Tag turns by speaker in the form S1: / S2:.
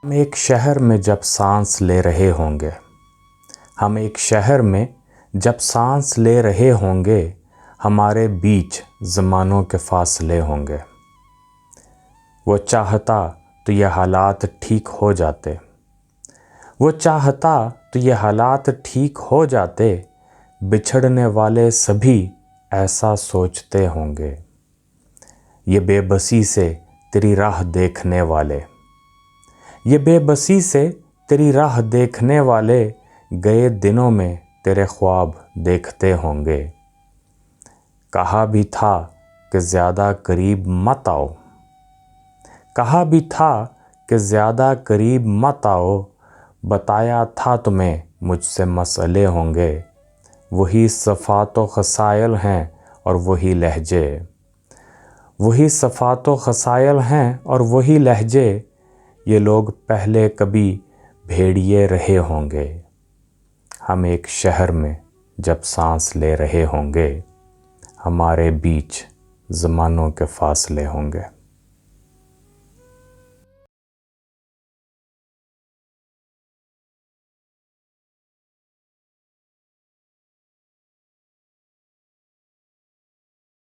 S1: हम एक शहर में जब सांस ले रहे होंगे, हम एक शहर में जब सांस ले रहे होंगे, हमारे बीच ज़मानों के फासले होंगे। वो चाहता तो ये हालात ठीक हो जाते, वो चाहता तो ये हालात ठीक हो जाते। बिछड़ने वाले सभी ऐसा सोचते होंगे। ये बेबसी से तेरी राह देखने वाले, ये बेबसी से तेरी राह देखने वाले, गए दिनों में तेरे ख्वाब देखते होंगे। कहा भी था कि ज़्यादा करीब मत आओ, कहा भी था कि ज़्यादा करीब मत आओ। बताया था तुम्हें मुझसे मसले होंगे। वही सफ़ात व ख़सायल हैं और वही लहजे, वही सफ़ात व ख़सायल हैं और वही लहजे। ये लोग पहले कभी भेड़िए रहे होंगे। हम एक शहर में जब सांस ले रहे होंगे, हमारे बीच ज़मानों के फासले होंगे।